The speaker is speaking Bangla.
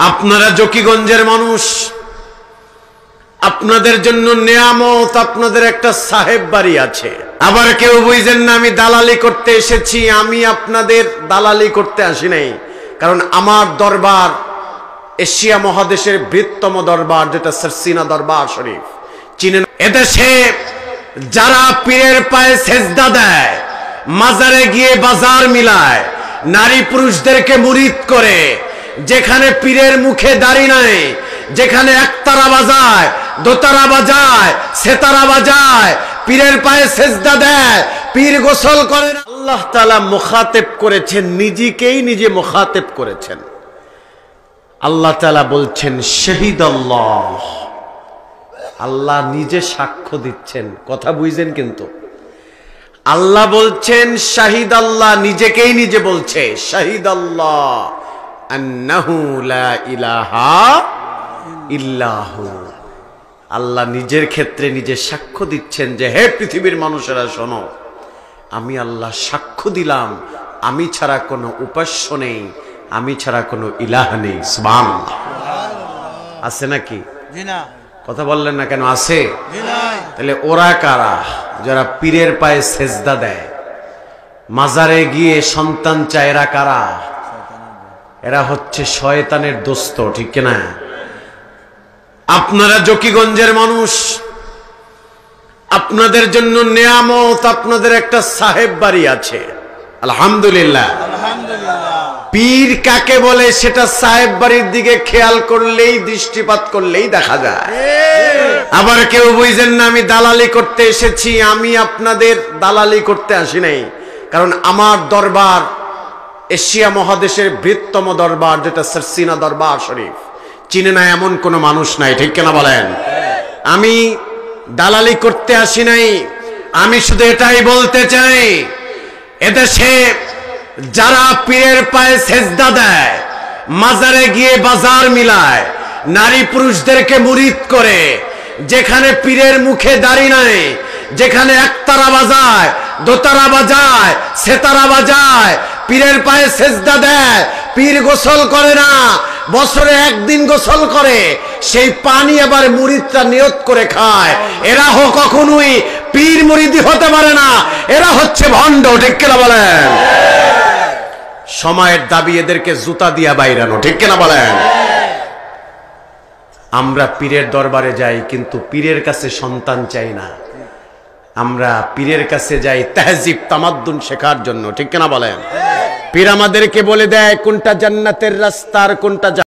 আপনারা জকিগঞ্জের মানুষ, আপনাদের জন্য নিয়ামত, আপনাদের একটা সাহেব বাড়ি আছে। আবার কেউ বুঝেন না আমি দালালি করতে এসেছি। আমি আপনাদের দালালি করতে আসি নাই, কারণ আমার দরবার এশিয়া মহাদেশের বৃহত্তম দরবার, যেটা সরসিনা দরবার শরীফ চিনেন। এদেশে যারা পীরের পায়ে সেজদা দেয়, মাজারে গিয়ে বাজার মিলায়, নারী পুরুষদেরকে মুরিদ করে, যেখানে পীরের মুখে দাড়ি নাই, যেখানে একতারা বাজায়, দোতারা বাজায়, সেতারা বাজায়, পীরের পায়ে সেজদা দেয়, পীর গোসল করেন, আল্লাহ তাআলা মুখাতেব করেছেন, নিজেকেই নিজে মুখাতেব করেছেন। আল্লাহ তাআলা বলছেন শহীদ আল্লাহ, আল্লাহ নিজে সাক্ষ্য দিচ্ছেন। কথা বুঝছেন? কিন্তু আল্লাহ বলছেন শাহিদ আল্লাহ, নিজেকেই নিজে বলছে শাহিদ আল্লাহ আন্নাহু লা ইলাহা ইল্লাহু। আল্লাহ নিজের ক্ষেত্রে নিজে সাক্ষ্য দিচ্ছেন যে হে পৃথিবীর মানুষেরা শোনো, আমি আল্লাহ সাক্ষ্য দিলাম আমি ছাড়া কোনো উপাস্য নেই, আমি ছাড়া কোনো ইলাহ নেই। সুবহানাল্লাহ। আছে নাকি? কথা বললেন না কেন? আছে। তাহলে ওরা কারা? যারা পীরের পায়ে সেজদা দেয়, মাজারে গিয়ে সন্তান চায়, এরা কারা? এরা হচ্ছে শয়তানের দোস্ত, ঠিক কিনা? আপনারা জকিগঞ্জের মানুষ, আপনাদের জন্য নিয়ামত, আপনাদের একটা সাহেব বাড়ি আছে। আলহামদুলিল্লাহ। পীর কাকে বলে সেটা সাহেব বাড়ির দিকে খেয়াল করলেই, দৃষ্টিপাত করলেই দেখা যায়। আবার কেউ বুঝেন না আমি দালালি করতে এসেছি। আমি আপনাদের দালালি করতে আসি নাই, কারণ আমার দরবার এশিয়া মহাদেশের বৃহত্তম দরবার, যেটা সরসিনা দরবার শরীফ চিনে না এমন কোন মানুষ নাই, ঠিক কিনা বলেন? আমি দালালি করতে আসি নাই। আমি শুধু এটাই বলতে চাই, এদেশে যারা পীরের পায়ে সেজদা দেয়, মাজারে গিয়ে বাজার মিলায়, নারী পুরুষদেরকে মুরিদ করে, যেখানে পীরের মুখে দাড়ি নাই, যেখানে একতারা বাজায়, দোতারা বাজায়, সেতারা বাজায়, পীরের পায়ে সেজদা দেয়, পীর গোসল করে না, বছরে একদিন গোসল করে, সেই পানি আবার মুরিদরা নিয়ত করে খায়, এরা কখনোই পীর মুরিদি হতে পারে না। এরা হচ্ছে ভণ্ড, ঠিক কিনা বলেন? সময়ের দাবি এদেরকে জুতা দিয়া বাইরানো, ঠিক কিনা বলেন? আমরা পীরের দরবারে যাই, কিন্তু পীরের কাছে সন্তান চাই না। আমরা পীরের কাছে যাই তাহজিব তামাদ্দুন শেখার জন্য, ঠিক কিনা বলেন? পীর আমাদেরকে বলে দেয় কোনটা জান্নাতের রাস্তা আর কোনটা